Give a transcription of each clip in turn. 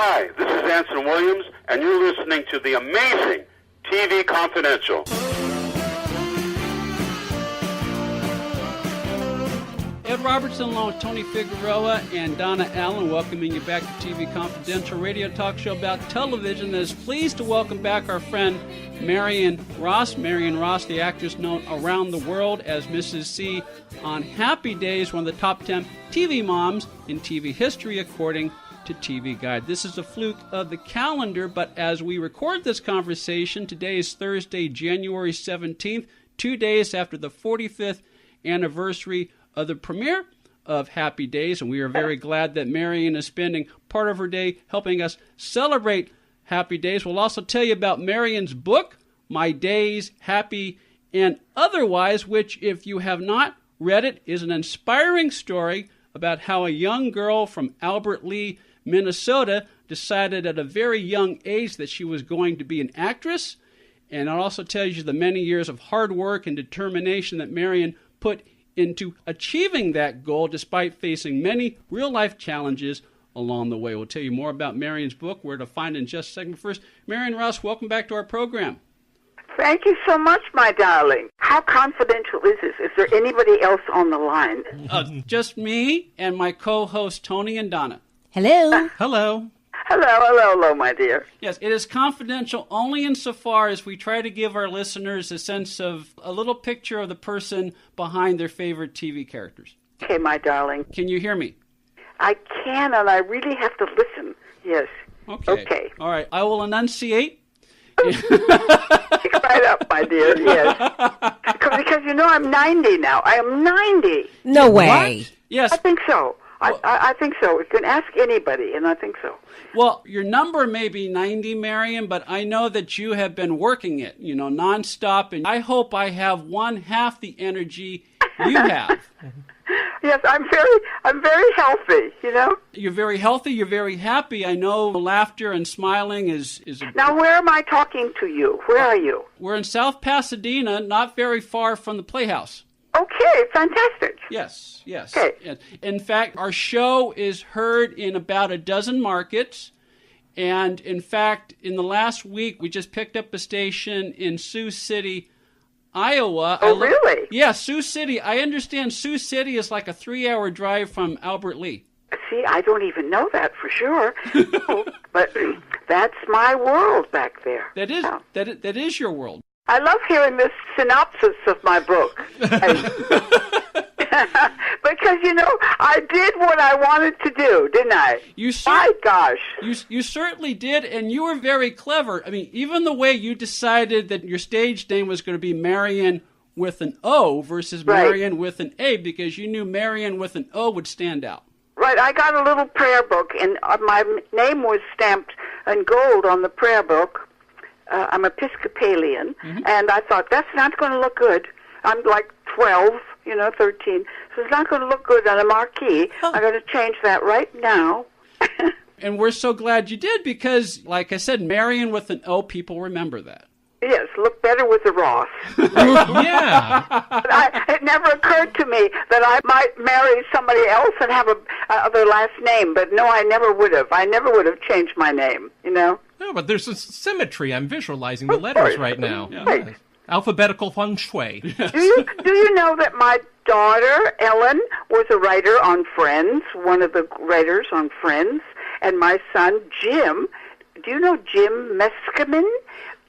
Hi, this is Anson Williams, and you're listening to the amazing TV Confidential. Ed Robertson along with Tony Figueroa and Donna Allen welcoming you back to TV Confidential, radio talk show about television that is pleased to welcome back our friend Marion Ross. Marion Ross, the actress known around the world as Mrs. C on Happy Days, one of the top 10 TV moms in TV history according to TV Guide. This is a fluke of the calendar, but as we record this conversation, today is Thursday, January 17th, 2 days after the 45th anniversary of the premiere of Happy Days, and we are very glad that Marion is spending part of her day helping us celebrate Happy Days. We'll also tell you about Marion's book, My Days, Happy and Otherwise, which, if you have not read it, is an inspiring story about how a young girl from Albert Lea, Minnesota, decided at a very young age that she was going to be an actress. And it also tells you the many years of hard work and determination that Marion put into achieving that goal despite facing many real-life challenges along the way. We'll tell you more about Marion's book, where to find in just a second. First, Marion Ross, welcome back to our program. Thank you so much, my darling. How confidential is this? Is there anybody else on the line? Just me and my co-hosts, Tony and Donna. Hello. Hello. Hello, my dear. Yes, it is confidential only insofar as we try to give our listeners a sense of a little picture of the person behind their favorite TV characters. Okay, my darling. Can you hear me? I can, and I really have to listen. Yes. Okay. All right. I will enunciate. Pick right up, my dear. Yes. Because you know I'm 90 now. I am 90. No way. What? Yes. I think so. I think so. You can ask anybody, and I think so. Well, your number may be 90, Marion, but I know that you have been working it, nonstop, and I hope I have one half the energy you have. Yes, I'm very healthy, You're very healthy, you're very happy. I know laughter and smiling is Now, where am I talking to you? Where are you? We're in South Pasadena, not very far from the Playhouse. Okay, fantastic. Yes. Okay. In fact, our show is heard in about a dozen markets. And in fact, in the last week, we just picked up a station in Sioux City, Iowa. Oh, really? Yeah, Sioux City. I understand Sioux City is like a 3-hour drive from Albert Lea. See, I don't even know that for sure. But that's my world back there. That is your world. I love hearing this synopsis of my book. Because, I did what I wanted to do, didn't I? My gosh. You certainly did, and you were very clever. I mean, even the way you decided that your stage name was going to be Marion with an O versus Marion with an A, because you knew Marion with an O would stand out. Right, I got a little prayer book, and my name was stamped in gold on the prayer book. I'm Episcopalian, and I thought, that's not going to look good. I'm like 12, 13, so it's not going to look good on a marquee. I'm going to change that right now. And we're so glad you did, because, like I said, Marion with an O, people remember that. Yes, look better with the Ross. Yeah. It never occurred to me that I might marry somebody else and have their last name, but no, I never would have. I never would have changed my name, No, but there's a symmetry. I'm visualizing the letters right now. Yeah. Right. Alphabetical feng shui. Do you know that my daughter, Ellen, was a writer on Friends, one of the writers on Friends, and my son, Jim, do you know Jim Meskimen?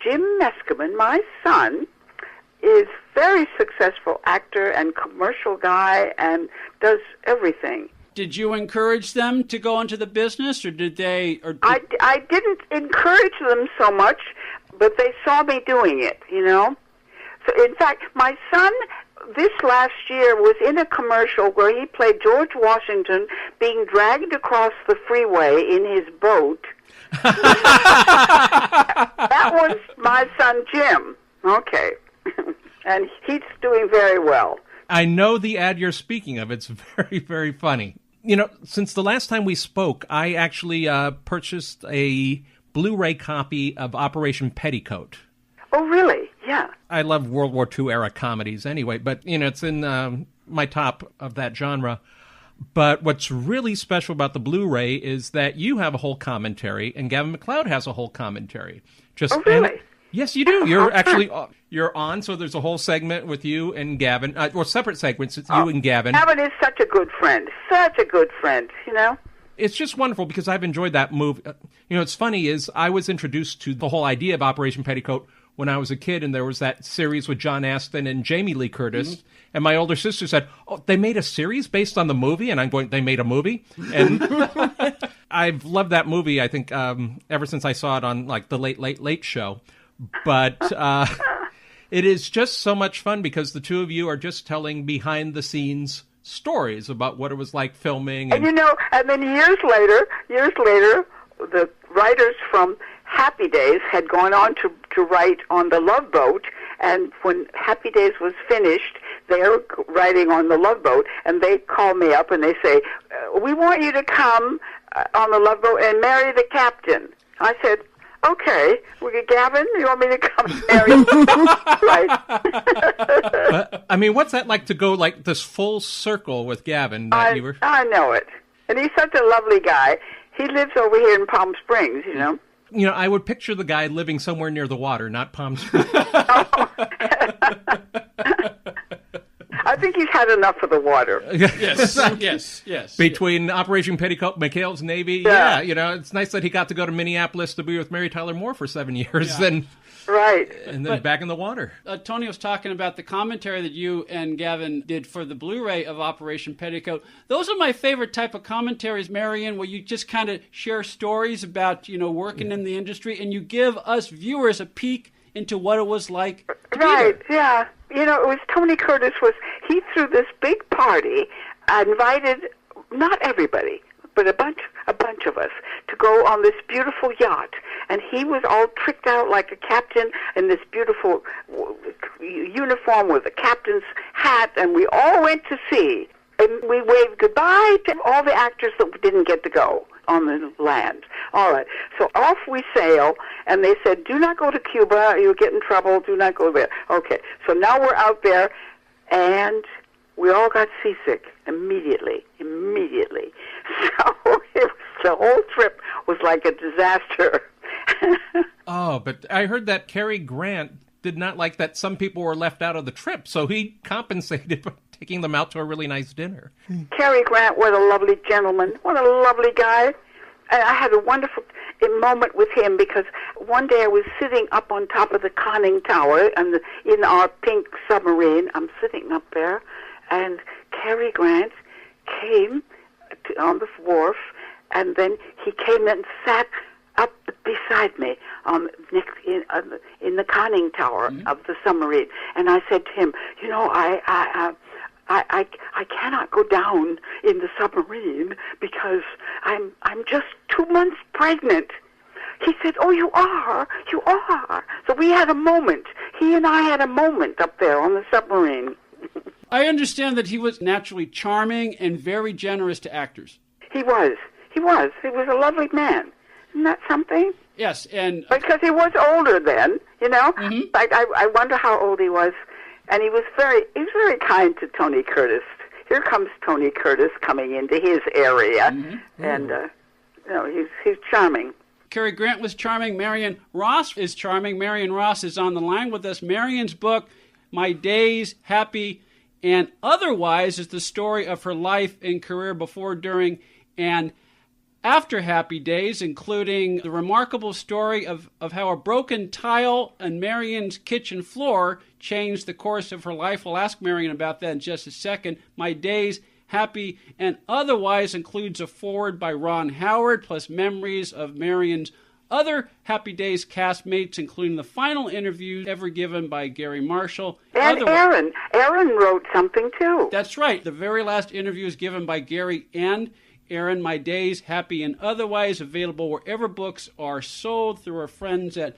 Jim Meskimen, my son, is very successful actor and commercial guy and does everything. Did you encourage them to go into the business, or did they? I didn't encourage them so much, but they saw me doing it, So, in fact, my son, this last year, was in a commercial where he played George Washington being dragged across the freeway in his boat. That was my son, Jim. Okay. And he's doing very well. I know the ad you're speaking of. It's very, very funny. Since the last time we spoke, I actually purchased a Blu-ray copy of Operation Petticoat. Oh, really? Yeah. I love World War II era comedies anyway, but, it's in my top of that genre. But what's really special about the Blu-ray is that you have a whole commentary, and Gavin MacLeod has a whole commentary. Oh, really? Yes, you do. You're actually you're on, so there's a whole segment with you and Gavin, or separate segments. It's you and Gavin. Gavin is such a good friend. Such a good friend, you know? It's just wonderful because I've enjoyed that movie. You know, what's funny is I was introduced to the whole idea of Operation Petticoat when I was a kid, and there was that series with John Astin and Jamie Lee Curtis. Mm-hmm. And my older sister said, "Oh, they made a series based on the movie?" And I'm going, "They made a movie?" And I've loved that movie, I think, ever since I saw it on, like, the Late Show. But it is just so much fun because the two of you are just telling behind-the-scenes stories about what it was like filming. And you know, and then years later, the writers from Happy Days had gone on to write on The Love Boat, and when Happy Days was finished, they're writing on The Love Boat, and they call me up and they say, "We want you to come on The Love Boat and marry the captain." I said, "Okay, Gavin, you want me to come and marry you?" Right. I mean, what's that like to go like this full circle with Gavin? I know it. And he's such a lovely guy. He lives over here in Palm Springs, you know. You know, I would picture the guy living somewhere near the water, not Palm Springs. I think he's had enough of the water. Yes. Between Operation Petticoat, McHale's Navy, yeah, you know, it's nice that he got to go to Minneapolis to be with Mary Tyler Moore for 7 years, right, and then back in the water. Tony was talking about the commentary that you and Gavin did for the Blu-ray of Operation Petticoat. Those are my favorite type of commentaries, Marion, where you just kind of share stories about, you know, working in the industry, and you give us viewers a peek into what it was like to be there. Yeah. You know, it was Tony Curtis he threw this big party, invited not everybody, but a bunch of us to go on this beautiful yacht, and he was all tricked out like a captain in this beautiful uniform with a captain's hat, and we all went to sea, and we waved goodbye to all the actors that didn't get to go on the land. All right, so off we sail, and they said, "Do not go to Cuba, you'll get in trouble, do not go there." Okay, so now we're out there, and we all got seasick immediately. So the whole trip was like a disaster. Oh, but I heard that Cary Grant did not like that some people were left out of the trip, so he compensated by taking them out to a really nice dinner. Cary Grant, what a lovely gentleman. What a lovely guy. And I had a wonderful moment with him because one day I was sitting up on top of the conning tower and in our pink submarine. I'm sitting up there, and Cary Grant came on the wharf, and then he came and sat up beside me in the conning tower of the submarine. And I said to him, "You know, I cannot go down in the submarine because I'm just 2 months pregnant." He said, "Oh, you are. So we had a moment. He and I had a moment up there on the submarine. I understand that he was naturally charming and very generous to actors. He was. He was a lovely man. Isn't that something? Yes, and because he was older then, you know. Mm-hmm. I wonder how old he was. And he was very kind to Tony Curtis. Here comes Tony Curtis coming into his area, and you know, he's charming. Cary Grant was charming. Marion Ross is charming. Marion Ross is on the line with us. Marion's book, My Days, Happy and Otherwise, is the story of her life and career before, during, and after Happy Days, including the remarkable story of how a broken tile on Marion's kitchen floor changed the course of her life. We'll ask Marion about that in just a second. My Days, Happy and Otherwise includes a foreword by Ron Howard, plus memories of Marion's other Happy Days castmates, including the final interview ever given by Gary Marshall. And Erin. Erin wrote something, too. That's right. The very last interview is given by Gary and Erin. My Days, Happy and Otherwise, available wherever books are sold through our friends at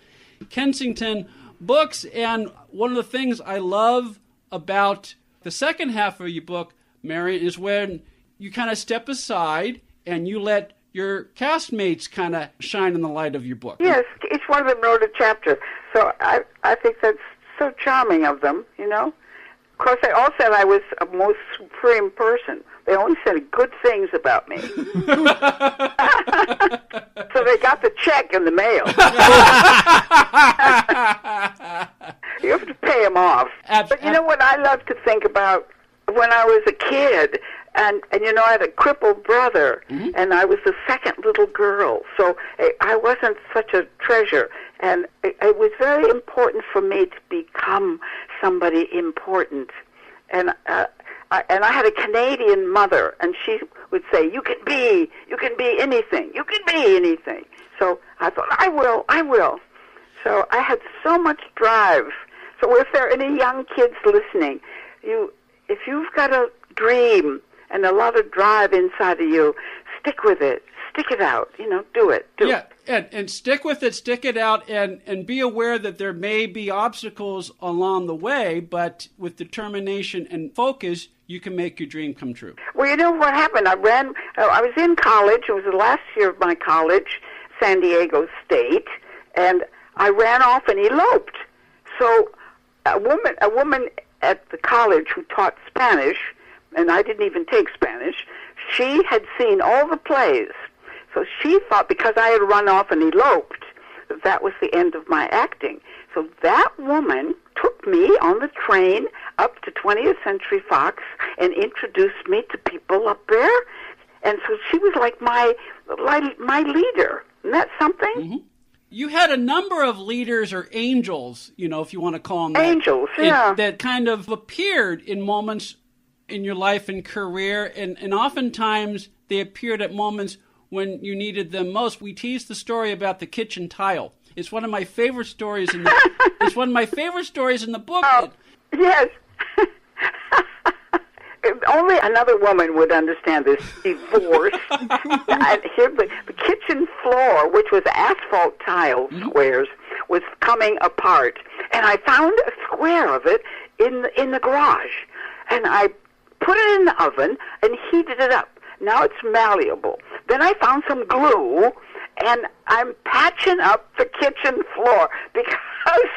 Kensington Books. And one of the things I love about the second half of your book, Marion, is when you kind of step aside and you let your castmates kind of shine in the light of your book. Yes, each one of them wrote a chapter. So I think that's so charming of them, you know. Of course, they all said I was a most supreme person. They only said good things about me. So they got the check in the mail. You have to pay them off. But you know what I love to think about when I was a kid, and you know, I had a crippled brother, and I was the second little girl, so I wasn't such a treasure, and it was very important for me to become somebody important, and I had a Canadian mother, and she would say, you can be anything, so I thought, I will, so I had so much drive. So if there are any young kids listening, if you've got a dream and a lot of drive inside of you, stick with it. Stick it out. Do it. And stick with it, stick it out, and be aware that there may be obstacles along the way, but with determination and focus, you can make your dream come true. Well, you know what happened? I was in college. It was the last year of my college, San Diego State, and I ran off and eloped. So a woman at the college who taught Spanish, and I didn't even take Spanish, she had seen all the plays. So she thought because I had run off and eloped, that was the end of my acting. So that woman took me on the train up to 20th Century Fox and introduced me to people up there. And so she was like my leader. Isn't that something? Mm-hmm. You had a number of leaders or angels, if you want to call them that. Angels, yeah. That kind of appeared in moments in your life and career, and oftentimes they appeared at moments when you needed them most. We teased the story about the kitchen tile. It's one of my favorite stories in the book. Oh, yes. Only another woman would understand this divorce. And here, the kitchen floor, which was asphalt tile squares, was coming apart. And I found a square of it in the garage. And I put it in the oven and heated it up. Now it's malleable. Then I found some glue, and I'm patching up the kitchen floor because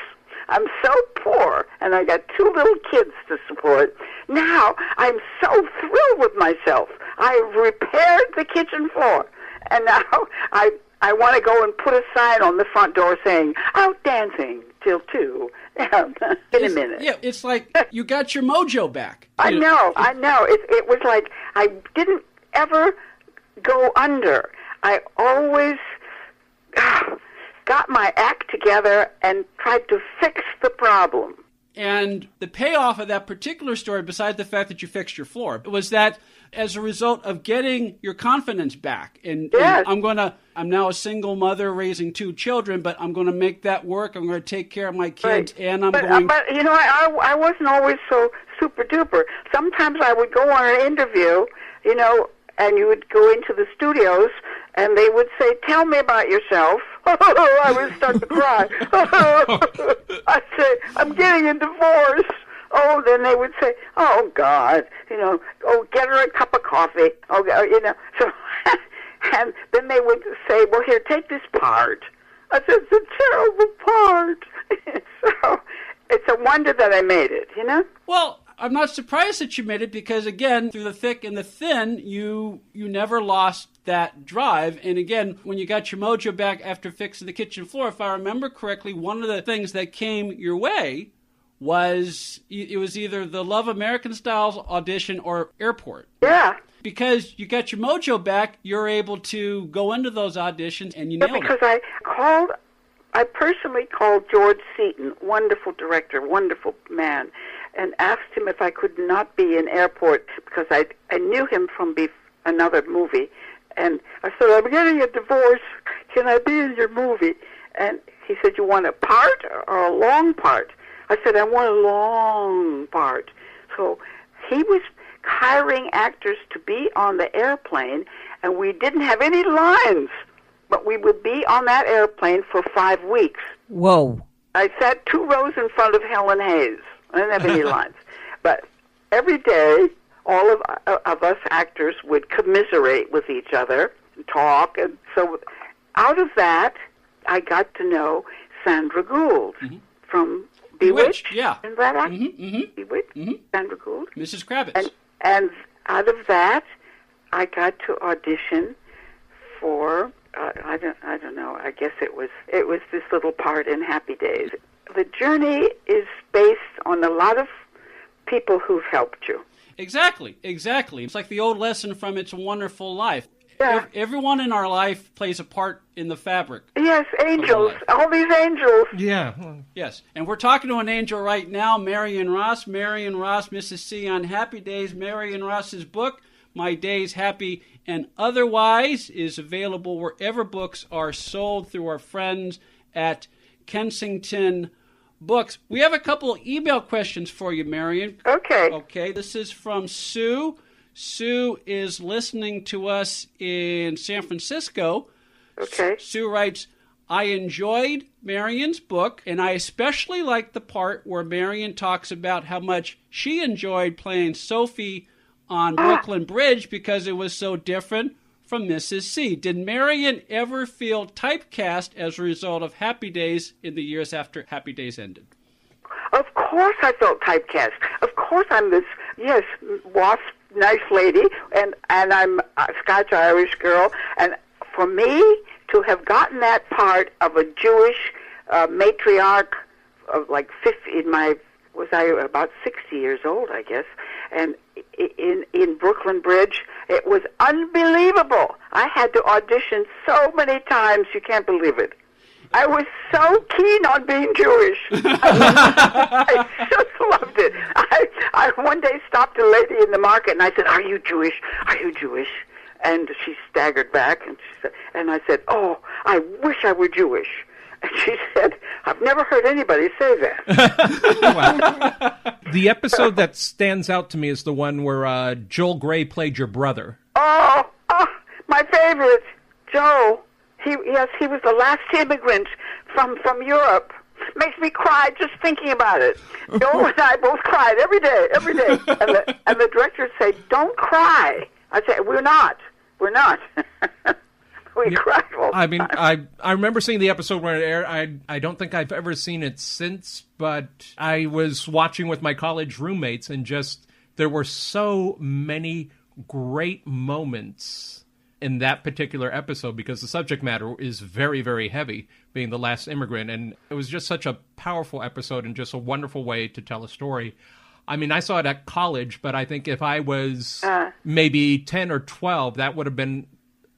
I'm so poor, and I got 2 little kids to support. Now I'm so thrilled with myself. I've repaired the kitchen floor, and now I want to go and put a sign on the front door saying, out dancing till 2 in a minute. Yeah, it's like you got your mojo back. I know. It was like I didn't ever go under. I always got my act together and tried to fix the problem. And the payoff of that particular story, besides the fact that you fixed your floor, was that as a result of getting your confidence back. And, yes. and I'm now a single mother raising 2 children, but I'm going to make that work. I'm going to take care of my kids, right. and But I wasn't always so super duper. Sometimes I would go on an interview, and you would go into the studios, and they would say, tell me about yourself. Oh, I would start to cry. I'd say, I'm getting a divorce. Oh, then they would say, oh, God, get her a cup of coffee. Oh, so, and then they would say, well, here, take this part. I said, it's a terrible part. So it's a wonder that I made it, Well, I'm not surprised that you made it because, again, through the thick and the thin, you never lost that drive. And, again, when you got your mojo back after fixing the kitchen floor, if I remember correctly, one of the things that came your way was it was either the Love American Styles audition or Airport. Yeah. Because you got your mojo back, you're able to go into those auditions and you nailed it. Because I personally called George Seaton, wonderful director, wonderful man, and asked him if I could not be in Airport because I knew him from another movie. And I said, I'm getting a divorce. Can I be in your movie? And he said, you want a part or a long part? I said, I want a long part. So he was hiring actors to be on the airplane, and we didn't have any lines, but we would be on that airplane for 5 weeks. Whoa. I sat 2 rows in front of Helen Hayes. I didn't have any lines. But every day, all of us actors would commiserate with each other and talk. And so out of that, I got to know Sandra Gould from Bewitched. Yeah. Isn't that actor? Mm-hmm. Bewitched? Mm-hmm. Sandra Gould. Mrs. Kravitz. And out of that, I got to audition for I don't know. I guess it was this little part in Happy Days. The journey is based on a lot of people who've helped you. Exactly. It's like the old lesson from It's a Wonderful Life. Yeah. Everyone in our life plays a part in the fabric. Yes, angels. All these angels. Yeah. Yes, and we're talking to an angel right now, Marion Ross. Marion Ross, Mrs. C on Happy Days. Marion Ross's book, My Days Happy and Otherwise, is available wherever books are sold through our friends at Kensington Books. We have a couple of email questions for you, Marion. Okay. This is from Sue. Sue is listening to us in San Francisco. Okay. Sue writes, I enjoyed Marion's book, and I especially liked the part where Marion talks about how much she enjoyed playing Sophie on Brooklyn Bridge because it was so different from Mrs. C. Did Marion ever feel typecast as a result of Happy Days in the years after Happy Days ended? Of course I felt typecast. Of course I'm this, wasp, nice lady, and I'm a Scotch-Irish girl. And for me to have gotten that part of a Jewish matriarch of like 50, was I about 60 years old, I guess, and in Brooklyn Bridge, it was unbelievable. I had to audition so many times, you can't believe it. I was so keen on being Jewish. I just loved it. I one day stopped a lady in the market and I said, "Are you Jewish? Are you Jewish?" And she staggered back and I said, "Oh, I wish I were Jewish." And she said, "I've never heard anybody say that." Wow. The episode that stands out to me is the one where Joel Grey played your brother. Oh, my favorite, Joe. He was the last immigrant from Europe. Makes me cry just thinking about it. Joel and I both cried every day. And the director said, "Don't cry." I said, "We're not." We cried all the time. I remember seeing the episode when it aired. I don't think I've ever seen it since, but I was watching with my college roommates, and just there were so many great moments in that particular episode because the subject matter is very, very heavy, being the last immigrant, and it was just such a powerful episode and just a wonderful way to tell a story. I mean, I saw it at college, but I think if I was maybe 10 or 12, that would have been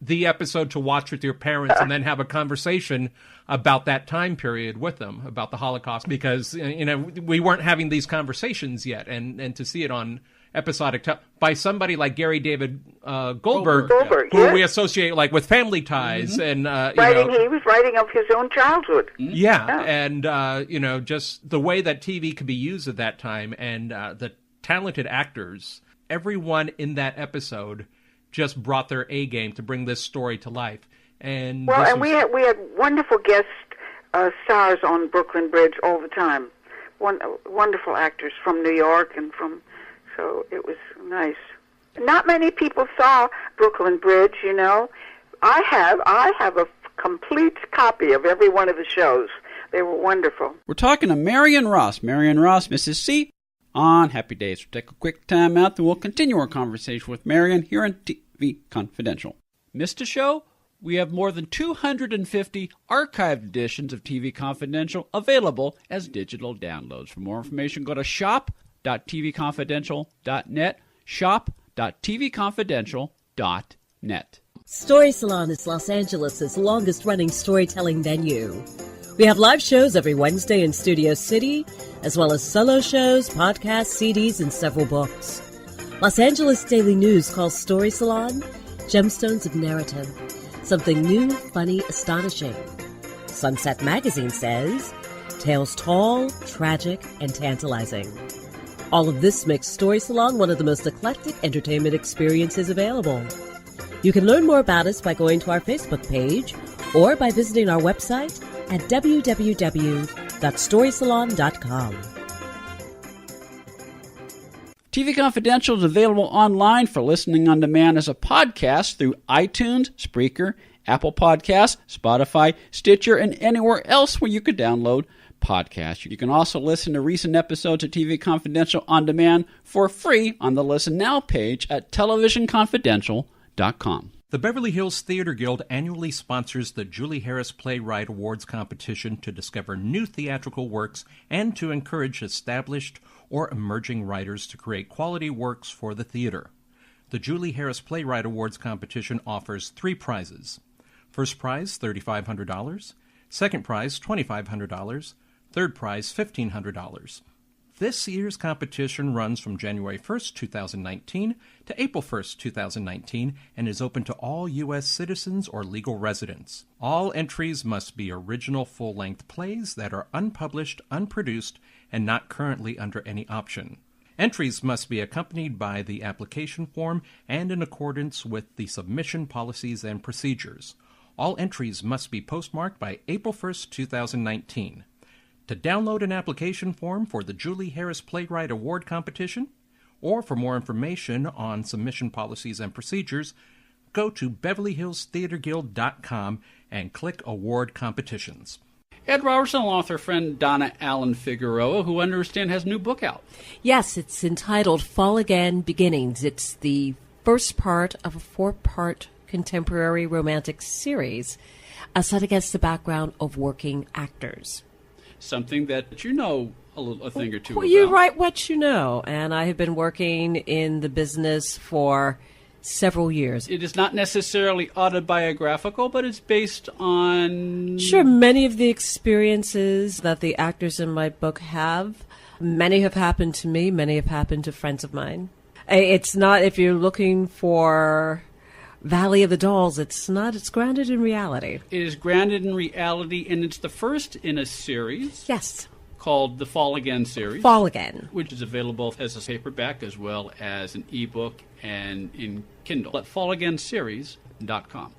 the episode to watch with your parents and then have a conversation about that time period with them, about the Holocaust, because, we weren't having these conversations yet, and to see it on episodic by somebody like Garry David Goldberg, who we associate like with Family Ties, and he was writing of his own childhood. And just the way that TV could be used at that time, and the talented actors, everyone in that episode just brought their A game to bring this story to life. And we had wonderful guest stars on Brooklyn Bridge all the time. Wonderful actors from New York and from. So it was nice. Not many people saw Brooklyn Bridge, I have a complete copy of every one of the shows. They were wonderful. We're talking to Marion Ross. Marion Ross, Mrs. C, on Happy Days. We'll take a quick time out, then we'll continue our conversation with Marion here on TV Confidential. Missed a show? We have more than 250 archived editions of TV Confidential available as digital downloads. For more information, go to shop.tvconfidential.net, shop.tvconfidential.net. Story Salon is Los Angeles' longest-running storytelling venue. We have live shows every Wednesday in Studio City, as well as solo shows, podcasts, CDs, and several books. Los Angeles Daily News calls Story Salon Gemstones of Narrative. Something new, funny, astonishing. Sunset Magazine says tales tall, tragic, and tantalizing. All of this makes Story Salon one of the most eclectic entertainment experiences available. You can learn more about us by going to our Facebook page or by visiting our website at www.storysalon.com. TV Confidential is available online for listening on demand as a podcast through iTunes, Spreaker, Apple Podcasts, Spotify, Stitcher, and anywhere else where you could download podcast. You can also listen to recent episodes of TV Confidential on demand for free on the Listen Now page at televisionconfidential.com. The Beverly Hills Theater Guild annually sponsors the Julie Harris Playwright Awards competition to discover new theatrical works and to encourage established or emerging writers to create quality works for the theater. The Julie Harris Playwright Awards competition offers 3 prizes. First prize, $3,500. Second prize, $2,500. Third prize, $1,500. This year's competition runs from January 1st, 2019 to April 1st, 2019 and is open to all U.S. citizens or legal residents. All entries must be original full-length plays that are unpublished, unproduced, and not currently under any option. Entries must be accompanied by the application form and in accordance with the submission policies and procedures. All entries must be postmarked by April 1st, 2019. To download an application form for the Julie Harris Playwright Award competition, or for more information on submission policies and procedures, go to BeverlyHillsTheaterGuild.com and click Award Competitions. Ed Robertson, along with her friend Donna Allen Figueroa, who I understand has a new book out. Yes, it's entitled Fall Again Beginnings. It's the first part of a 4-part contemporary romantic series set against the background of working actors. Something that you know a thing or two well, about. You write what you know, and I have been working in the business for several years. It is not necessarily autobiographical, but it's based on... Sure, many of the experiences that the actors in my book have, many have happened to me, many have happened to friends of mine. It's not, if you're looking for Valley of the Dolls, it's not, it's grounded in reality. It is grounded in reality, and it's the first in a series. Yes. Called the Fall Again series. Fall Again. Which is available as a paperback as well as an ebook and in Kindle at fallagainseries.com.